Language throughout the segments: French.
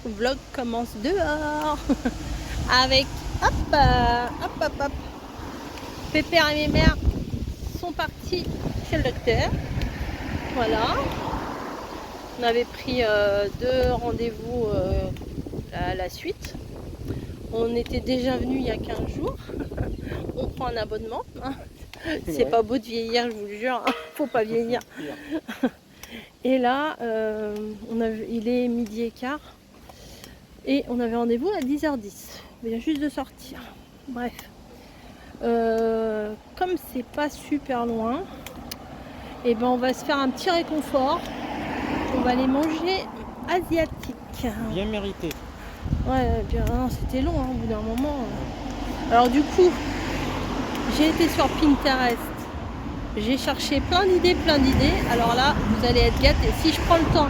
le vlog commence dehors avec hop. Pépère et mes mères sont partis chez le docteur. Voilà. On avait pris 2 rendez-vous à la suite. On était déjà venu il y a 15 jours. On prend un abonnement. Hein. C'est pas beau de vieillir, je vous le jure. Hein. Faut pas vieillir. Et là, il est 12h15. Et on avait rendez-vous à 10h10. Il vient juste de sortir. Bref. Comme c'est pas super loin, et ben on va se faire un petit réconfort. On va aller manger asiatique. Bien mérité. Ouais, bien, c'était long hein, au bout d'un moment. Alors du coup, j'ai été sur Pinterest. J'ai cherché plein d'idées. Alors là, vous allez être gâtés. Si je prends le temps,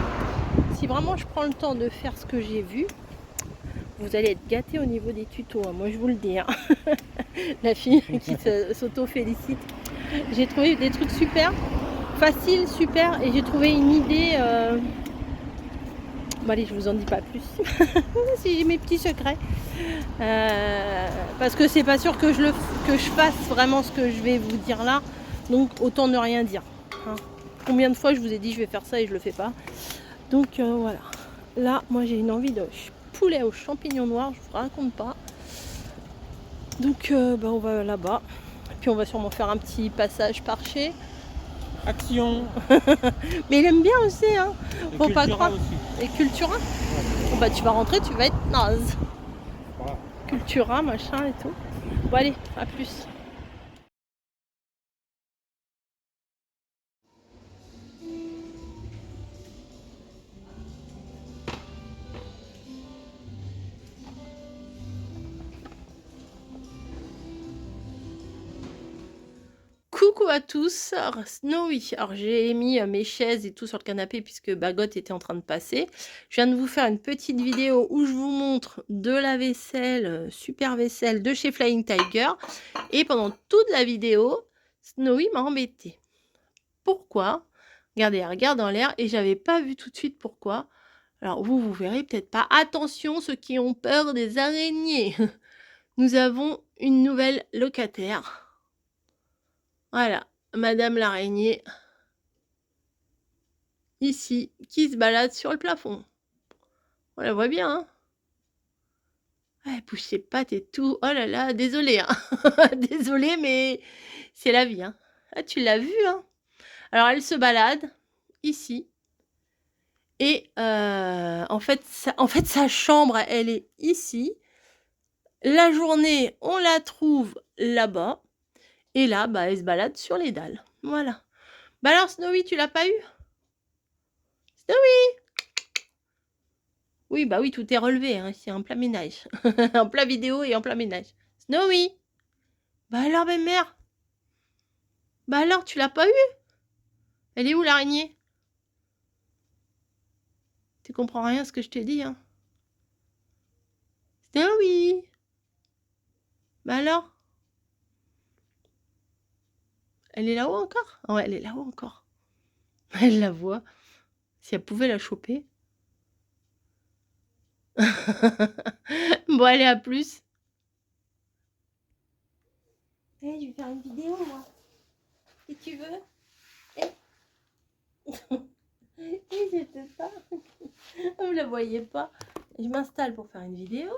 si vraiment je prends le temps de faire ce que j'ai vu, vous allez être gâtés au niveau des tutos. Hein. Moi, je vous le dis. Hein. La fille qui s'auto-félicite. J'ai trouvé des trucs super, faciles, super. Et j'ai trouvé une idée. Bon, allez, je vous en dis pas plus. Si j'ai mes petits secrets. Parce que c'est pas sûr que je fasse vraiment ce que je vais vous dire là. Donc, autant ne rien dire. Hein. Combien de fois je vous ai dit je vais faire ça et je le fais pas. Donc, voilà. Là, moi, j'ai une envie de poulet aux champignons noirs. Je vous raconte pas. Donc, on va là-bas. Puis, on va sûrement faire un petit passage par chez. Action. Mais il aime bien aussi, hein. Et Faut pas croire. aussi. Et Cultura. Ouais. Bon, bah, tu vas rentrer, tu vas être naze. Voilà. Cultura, machin et tout. Bon, allez, à plus. Coucou à tous, alors, Snowy. Alors j'ai mis mes chaises et tout sur le canapé puisque Bagot était en train de passer. Je viens de vous faire une petite vidéo où je vous montre de la vaisselle, super vaisselle de chez Flying Tiger. Et pendant toute la vidéo, Snowy m'a embêté. Pourquoi? Regardez, elle regarde dans l'air et j'avais pas vu tout de suite pourquoi. Alors vous verrez peut-être pas. Attention ceux qui ont peur des araignées. Nous avons une nouvelle locataire. Voilà, Madame l'araignée, ici, qui se balade sur le plafond. On la voit bien, hein. Elle bouge ses pattes et tout. Oh là là, désolée, hein. Désolée, mais c'est la vie, hein. Ah, tu l'as vu, hein. Alors, elle se balade, ici. Et en fait, sa chambre, elle est ici. La journée, on la trouve là-bas. Et là, bah, elle se balade sur les dalles. Voilà. Bah alors, Snowy, tu l'as pas eu? Snowy! Oui, bah oui, tout est relevé, hein, c'est en plein ménage. En plein vidéo et en plein ménage. Snowy! Bah alors, belle mère? Bah alors, tu l'as pas eu? Elle est où l'araignée? Tu comprends rien à ce que je te dis, hein? Snowy! Bah alors? Elle est là-haut encore? Ah ouais, elle est là-haut encore. Elle la voit. Si elle pouvait la choper. Bon, allez, à plus. Hey, je vais faire une vidéo, moi. Si tu veux. Et je sais pas. Vous la voyez pas. Je m'installe pour faire une vidéo.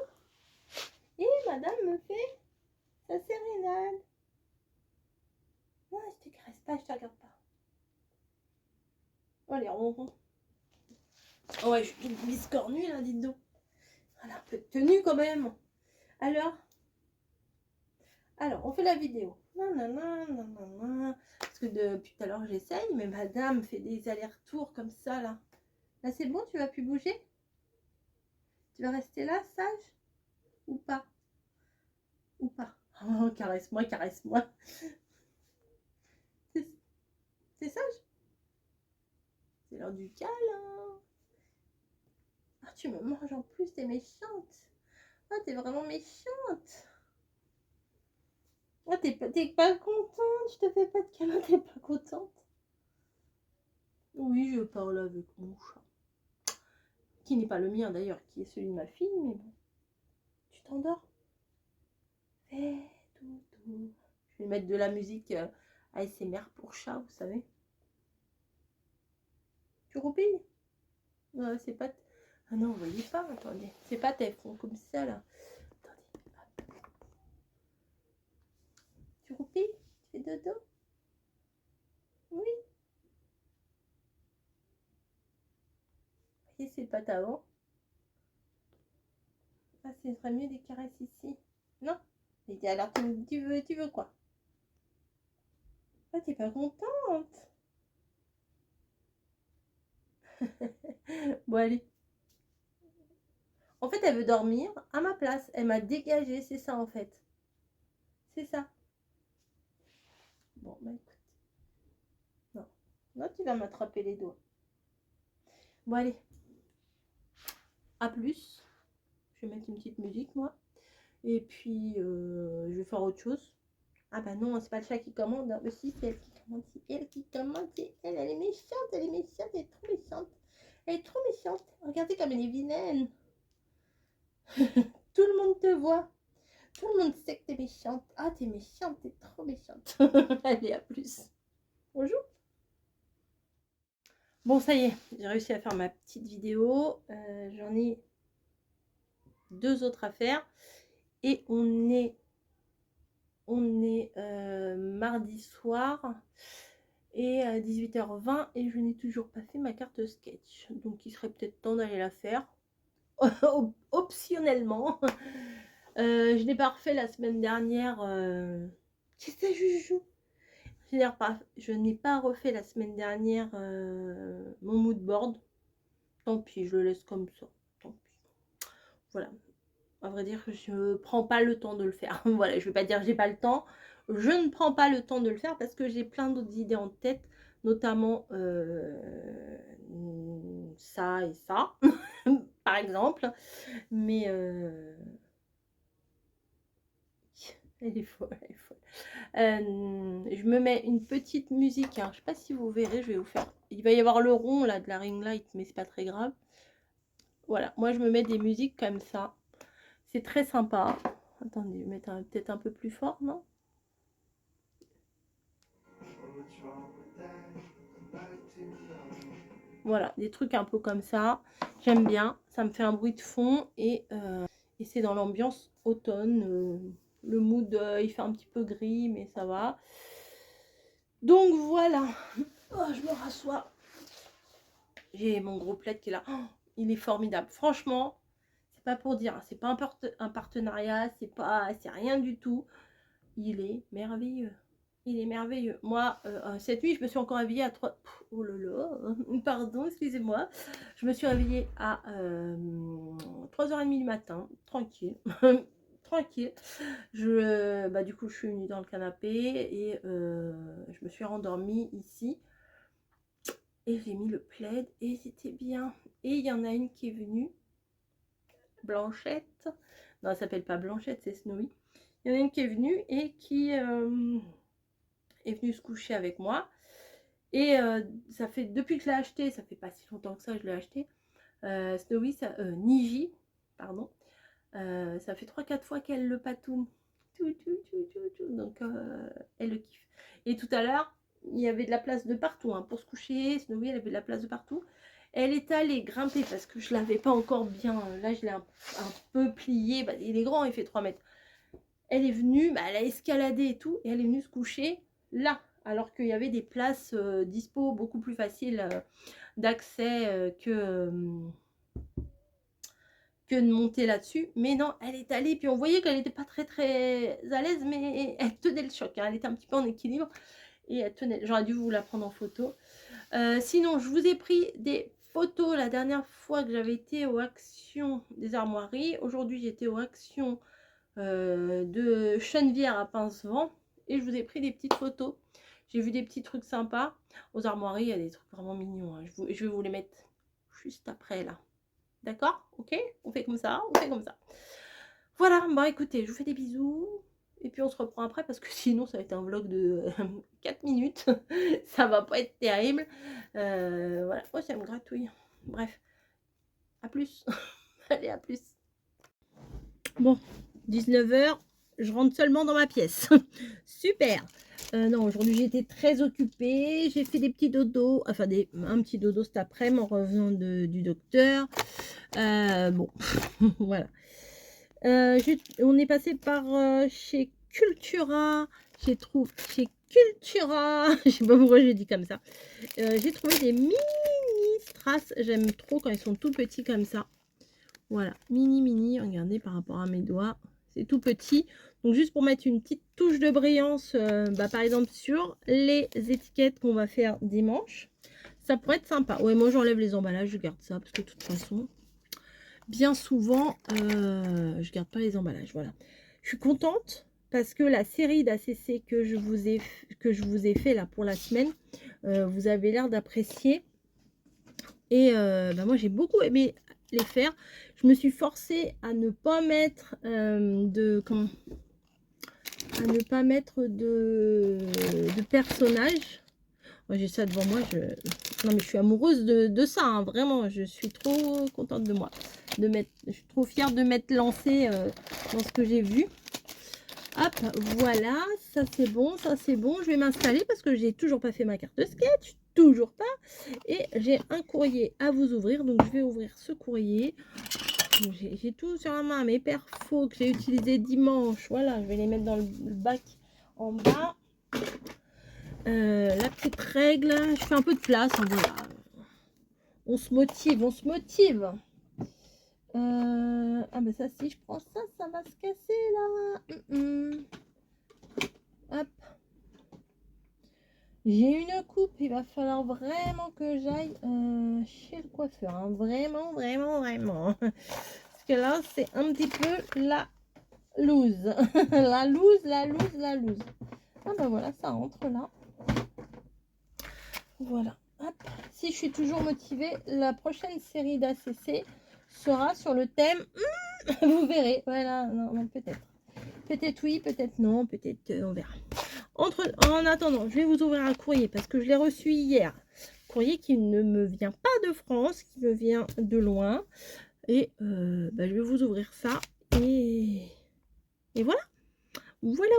Et madame me fait sa sérénade. Non, je te caresse pas, je te regarde pas. Oh, les ronrons. Oh ouais, je suis une biscornue là, dites donc. Elle a un peu de tenue quand même. Alors, on fait la vidéo. Nanana. Parce que depuis tout à l'heure, j'essaye, mais madame fait des allers-retours comme ça là. Là, c'est bon, tu vas plus bouger? Tu vas rester là, sage? Ou pas? Ou pas? Oh, caresse-moi, caresse-moi. C'est sage? C'est l'heure du câlin. Ah, tu me manges en plus, t'es méchante. Ah, t'es vraiment méchante. Ah, t'es pas contente. Je te fais pas de câlin, t'es pas contente. Oui, je parle avec mon chat. qui n'est pas le mien d'ailleurs, qui est celui de ma fille, mais bon. Tu t'endors? Fais doudou. Je vais mettre de la musique ASMR pour chat, vous savez. Tu roupilles? C'est pas... Ah non, vous voyez pas, attendez. C'est pas tes fonds comme ça, là. Attendez. Tu roupilles? Tu fais dodo? Oui. Vous voyez, c'est pas avant. Ah, ce serait mieux des caresses ici. Non? Et alors, tu veux quoi? Ah, t'es pas contente? Bon, allez. En fait, elle veut dormir à ma place. Elle m'a dégagé, c'est ça en fait. C'est ça. Bon, bah écoute. Non. Non, tu vas m'attraper les doigts. Bon, allez. À plus. Je vais mettre une petite musique, moi. Et puis, je vais faire autre chose. Ah bah non, c'est pas le chat qui commande. Mais si, c'est elle qui commande. C'est elle qui commande. C'est elle. Elle est méchante. Elle est méchante. Elle est trop méchante. Elle est trop méchante. Regardez comme elle est vilaine. Tout le monde te voit. Tout le monde sait que t'es méchante. Ah, t'es méchante. T'es trop méchante. Allez, à plus. Bonjour. Bon, ça y est. J'ai réussi à faire ma petite vidéo. J'en ai 2 autres à faire. Et on est mardi soir et à 18h20 et je n'ai toujours pas fait ma carte sketch, donc il serait peut-être temps d'aller la faire optionnellement. Je n'ai pas refait la semaine dernière. Qu'est-ce que Joujou? Je n'ai pas refait la semaine dernière mon mood board. Tant pis, je le laisse comme ça. Tant pis. Voilà. À vrai dire, je prends pas le temps de le faire. Voilà, je vais pas dire que j'ai pas le temps. Je ne prends pas le temps de le faire parce que j'ai plein d'autres idées en tête, notamment ça et ça, par exemple. Mais elle est folle, elle est folle. Je me mets une petite musique. Hein. Je sais pas si vous verrez, je vais vous faire. Il va y avoir le rond là de la ring light, mais c'est pas très grave. Voilà, moi je me mets des musiques comme ça. C'est très sympa. Attendez, je vais mettre peut-être un peu plus fort, non? Voilà, des trucs un peu comme ça. J'aime bien. Ça me fait un bruit de fond et c'est dans l'ambiance automne. Le mood, il fait un petit peu gris, mais ça va. Donc voilà. Oh, je me rassois. J'ai mon gros plaid qui est là. Oh, il est formidable. Franchement, c'est pas pour dire. C'est pas un partenariat. C'est rien du tout. Il est merveilleux. Il est merveilleux. Moi, cette nuit, je me suis encore réveillée à 3... Oh là là, pardon, excusez-moi. Je me suis réveillée à 3h30 du matin, tranquille. Tranquille. Du coup, je suis venue dans le canapé et je me suis rendormie ici. Et j'ai mis le plaid et c'était bien. Et il y en a une qui est venue, Blanchette. Non, elle s'appelle pas Blanchette, c'est Snowy. Il y en a une qui est venue et qui... est venue se coucher avec moi et ça fait depuis que je l'ai acheté, ça fait pas si longtemps que ça je l'ai acheté, Snowy, Niji pardon, ça fait 3-4 fois qu'elle le patoune tout, donc elle le kiffe. Et tout à l'heure il y avait de la place de partout hein, pour se coucher. Snowy, elle avait de la place de partout. Elle est allée grimper parce que je l'avais pas encore bien, là je l'ai un peu plié, bah, il est grand, il fait 3 mètres. Elle est venue, bah, elle a escaladé et tout, et elle est venue se coucher là, alors qu'il y avait des places dispo beaucoup plus faciles d'accès que de monter là-dessus. Mais non, elle est allée, puis on voyait qu'elle n'était pas très à l'aise, mais elle tenait le choc, hein, elle était un petit peu en équilibre, et elle tenait, j'aurais dû vous la prendre en photo. Sinon, je vous ai pris des photos la dernière fois que j'avais été aux Actions des Armoiries. Aujourd'hui, j'étais aux Actions de Chenevière à Pincevent et je vous ai pris des petites photos. J'ai vu des petits trucs sympas aux armoiries. Il y a des trucs vraiment mignons hein. Je vais vous les mettre juste après là, d'accord? Ok, on fait comme ça, on fait comme ça. Voilà, bon écoutez, je vous fais des bisous et puis on se reprend après parce que sinon ça va être un vlog de 4 minutes. Ça va pas être terrible. Voilà, oh ça me gratouille. Bref, à plus. Allez, à plus. Bon, 19h, je rentre seulement dans ma pièce. Super. Non, aujourd'hui j'ai été très occupée. J'ai fait des petits dodos, enfin un petit dodo cet après-midi en revenant du docteur. Bon, voilà. On est passé par chez Cultura. Chez Cultura. Je sais pas pourquoi j'ai dit comme ça. J'ai trouvé des mini strass. J'aime trop quand ils sont tout petits comme ça. Voilà, mini, regardez par rapport à mes doigts, c'est tout petit. Donc juste pour mettre une petite touche de brillance, par exemple sur les étiquettes qu'on va faire dimanche, ça pourrait être sympa. Ouais, moi j'enlève les emballages, je garde ça parce que de toute façon, bien souvent, je garde pas les emballages. Voilà, je suis contente parce que la série d'ACC que je vous ai fait là pour la semaine, vous avez l'air d'apprécier. Et moi j'ai beaucoup aimé les faire. Je me suis forcée à ne pas mettre de personnages. Moi j'ai ça devant moi. Non mais je suis amoureuse de ça, hein, vraiment. Je suis trop contente de moi. Je suis trop fière de m'être lancée dans ce que j'ai vu. Hop, voilà, ça c'est bon, ça c'est bon. Je vais m'installer parce que j'ai toujours pas fait ma carte sketch, toujours pas. Et j'ai un courrier à vous ouvrir, donc je vais ouvrir ce courrier. J'ai tout sur la main, mes perfos que j'ai utilisés dimanche. Voilà, je vais les mettre dans le bac en bas. La petite règle, je fais un peu de place, hein, voilà. On se motive, on se motive. Ah ben ça, si je prends ça, ça va se casser là. Hop. J'ai une coupe, il va falloir vraiment que j'aille chez le coiffeur. Hein. Vraiment. Parce que là, c'est un petit peu la loose. la loose. Ah ben voilà, ça rentre là. Voilà. Hop. Si je suis toujours motivée, la prochaine série d'ACC sera sur le thème... vous verrez. Voilà, non peut-être. Peut-être oui, peut-être non, peut-être on verra. En attendant, je vais vous ouvrir un courrier parce que je l'ai reçu hier. Courrier qui ne me vient pas de France, qui me vient de loin. Et je vais vous ouvrir ça. Et voilà. Voilà.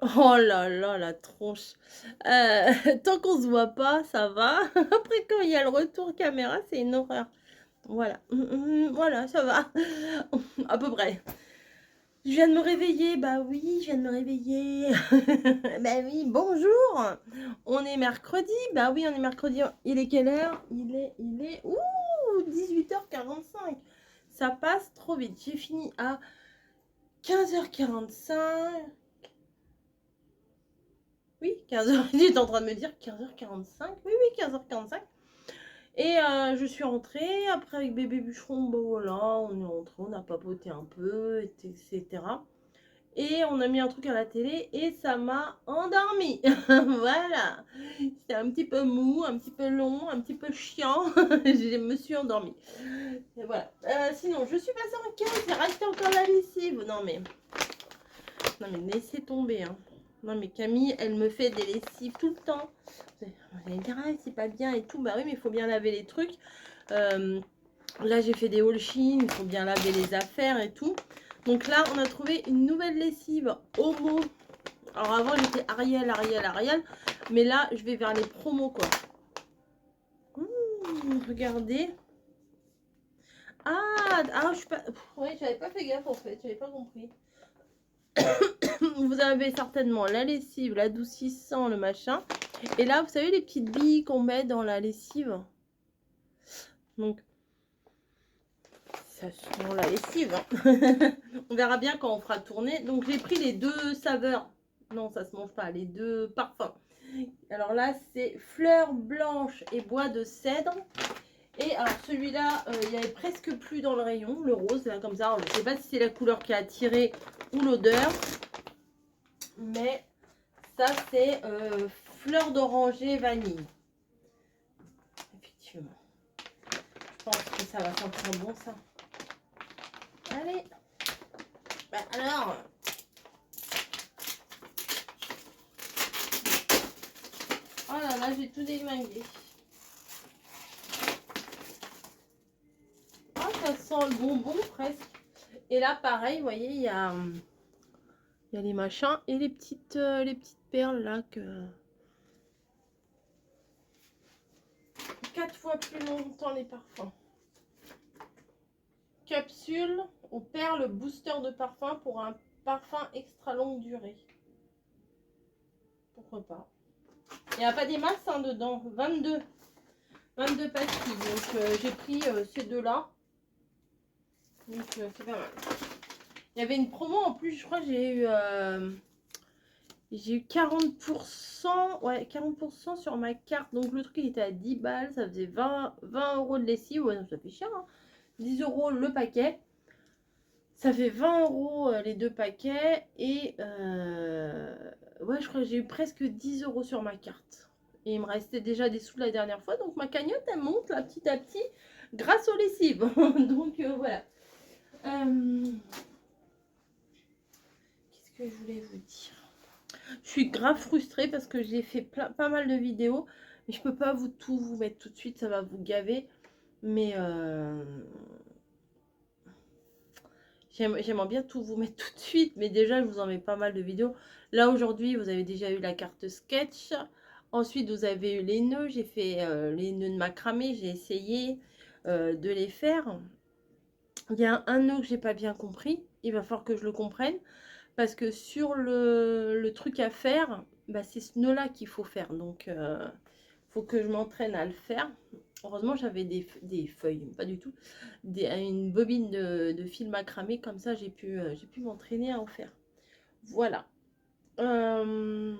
Oh là là, la tronche. Tant qu'on se voit pas, ça va. Après, quand il y a le retour caméra, c'est une horreur. Voilà. Voilà, ça va. À peu près. Je viens de me réveiller, bah oui, je viens de me réveiller. Bah oui, bonjour. On est mercredi, bah oui, on est mercredi. Il est quelle heure? Il est, ouh, 18h45. Ça passe trop vite. J'ai fini à 15h45. Oui, 15h. J'étais en train de me dire 15h45. Oui, 15h45. Et je suis rentrée. Après, avec bébé bûcheron, bon voilà, on est rentré, on a papoté un peu, etc. Et on a mis un truc à la télé et ça m'a endormie. Voilà. C'était un petit peu mou, un petit peu long, un petit peu chiant. Je me suis endormie. Et voilà. Sinon, je suis passée en 15. Il restait encore la lessive. Non mais laissez tomber. Hein. Non mais Camille, elle me fait des lessives tout le temps. Vous allez me dire, ah, c'est pas bien et tout. Bah oui, mais il faut bien laver les trucs. Là, j'ai fait des haul Shein. Il faut bien laver les affaires et tout. Donc là, on a trouvé une nouvelle lessive Homo. Alors avant, j'étais Ariel. Mais là, je vais vers les promos, quoi. Regardez. Ah, je suis pas... Oui, j'avais pas fait gaffe, en fait. J'avais pas compris. Vous avez certainement la lessive, l'adoucissant, le machin. Et là, vous savez, les petites billes qu'on met dans la lessive. Donc, ça sent la lessive. Hein. On verra bien quand on fera tourner. Donc, j'ai pris les deux saveurs. Non, ça se mange pas. Les deux parfums. Alors là, c'est fleurs blanches et bois de cèdre. Et alors, celui-là, il n'y avait presque plus dans le rayon. Le rose, là, comme ça. Alors, je ne sais pas si c'est la couleur qui a attiré ou l'odeur. Mais ça, c'est fleur d'oranger vanille. Effectivement. Je pense que ça va sentir bon, ça. Allez. Bah, alors. Oh là là, j'ai tout déglingué. ça sent le bonbon presque. Et là, pareil, vous voyez, il y a les machins et les petites perles là que 4 fois plus longtemps les parfums. Capsule aux perles booster de parfum pour un parfum extra longue durée. Pourquoi pas. Il n'y a pas des masses hein, dedans. 22 pastilles. Donc j'ai pris ces deux-là. Donc c'est pas mal. Il y avait une promo en plus, je crois que j'ai eu 40%. Ouais, 40% sur ma carte. Donc le truc il était à 10 balles. Ça faisait 20 € de lessive. Ouais, ça fait cher. Hein. 10 € le paquet. Ça fait 20 € les deux paquets. Et ouais, je crois que j'ai eu presque 10 € sur ma carte. Et il me restait déjà des sous la dernière fois. Donc ma cagnotte, elle monte là petit à petit grâce aux lessives. Donc voilà. Qu'est-ce que je voulais vous dire? Je suis grave frustrée parce que j'ai fait pas mal de vidéos. Mais je peux pas tout vous mettre tout de suite. Ça va vous gaver. Mais j'aimerais bien tout vous mettre tout de suite, mais déjà, je vous en mets pas mal de vidéos. Là, aujourd'hui, vous avez déjà eu la carte sketch. Ensuite, vous avez eu les nœuds. J'ai fait les nœuds de macramé. J'ai essayé de les faire. Il y a un nœud que j'ai pas bien compris. Il va falloir que je le comprenne. Parce que sur le truc à faire, bah, c'est ce nœud-là qu'il faut faire. Donc, faut que je m'entraîne à le faire. Heureusement, j'avais des feuilles, pas du tout, une bobine de fil macramé, comme ça j'ai pu m'entraîner à en faire. Voilà. Bon,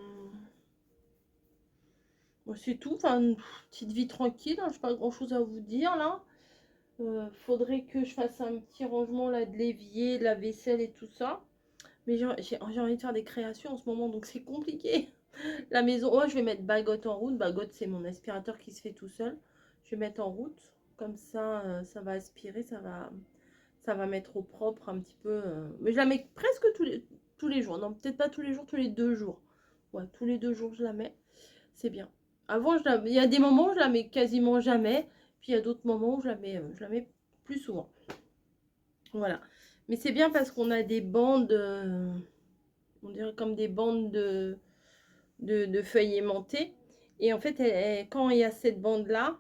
c'est tout, enfin, une petite vie tranquille, hein, je n'ai pas grand chose à vous dire là. Faudrait que je fasse un petit rangement là de l'évier, de la vaisselle et tout ça. Mais j'ai envie de faire des créations en ce moment, donc c'est compliqué. La maison, oh, je vais mettre Bagotte en route. Bagotte, c'est mon aspirateur qui se fait tout seul. Je vais mettre en route. Comme ça, ça va aspirer, ça va mettre au propre un petit peu. Mais je la mets presque tous les jours. Non, peut-être pas tous les jours, tous les 2 jours. Ouais, tous les 2 jours, je la mets. C'est bien. Avant, il y a des moments où je la mets quasiment jamais. Puis il y a d'autres moments où je la mets plus souvent. Voilà. Mais c'est bien parce qu'on a des bandes, on dirait comme des bandes de feuilles aimantées. Et en fait, quand il y a cette bande-là,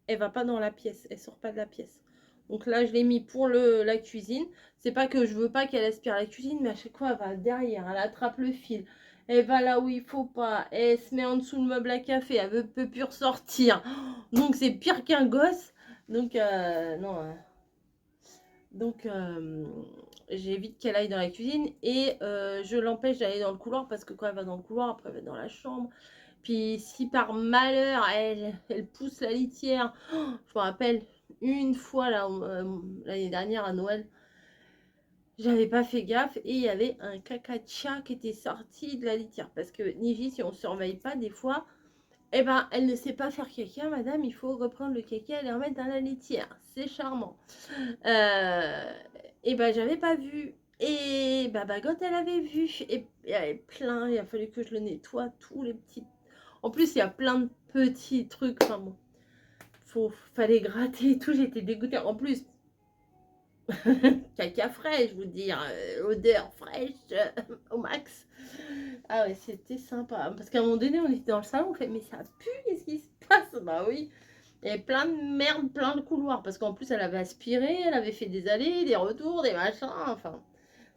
elle va pas dans la pièce. Elle sort pas de la pièce. Donc là, je l'ai mis pour la cuisine. C'est pas que je veux pas qu'elle aspire la cuisine, mais à chaque fois, elle va derrière. Elle attrape le fil. Elle va là où il faut pas. Elle se met en dessous le meuble à café. Elle ne peut plus ressortir. Donc, c'est pire qu'un gosse. Donc, non. Donc, j'évite qu'elle aille dans la cuisine. Et je l'empêche d'aller dans le couloir. Parce que quand elle va dans le couloir, après, elle va dans la chambre. Puis, si par malheur, elle pousse la litière. Je me rappelle une fois, l'année dernière à Noël. J'avais pas fait gaffe et il y avait un caca de chat qui était sorti de la litière. Parce que Niji, si on ne surveille pas, des fois, eh ben, elle ne sait pas faire caca, madame. Il faut reprendre le caca et le remettre dans la litière. C'est charmant. Et ben, j'avais pas vu. Et bah, Bagotte, elle avait vu. Et il y avait plein. Il a fallu que je le nettoie, tous les petits. En plus, il y a plein de petits trucs. Enfin bon, fallait gratter et tout. J'étais dégoûtée. En plus, caca frais, je vous dire, odeur fraîche au max. Ah ouais, c'était sympa. Parce qu'à un moment donné, on était dans le salon, on fait, mais ça pue, qu'est-ce qui se passe? Bah oui. Il y avait plein de merde, plein de couloirs. Parce qu'en plus, elle avait aspiré, elle avait fait des allées, des retours, des machins. Enfin,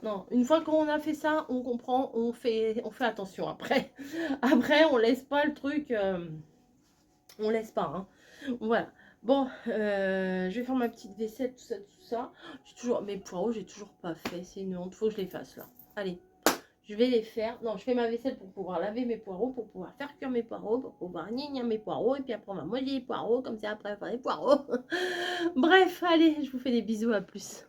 non. Une fois qu'on a fait ça, on comprend, on fait attention après. Après, on laisse pas le truc. On laisse pas, hein. Voilà. Bon, je vais faire ma petite vaisselle, tout ça. J'ai toujours mes poireaux, j'ai toujours pas fait. C'est une honte, faut que je les fasse là. Allez, je vais les faire. Non, je fais ma vaisselle pour pouvoir laver mes poireaux, pour pouvoir faire cuire mes poireaux, pour pouvoir gnigner mes poireaux. Et puis après, on va manger les poireaux, comme ça après, on va faire les poireaux. Bref, allez, je vous fais des bisous, à plus.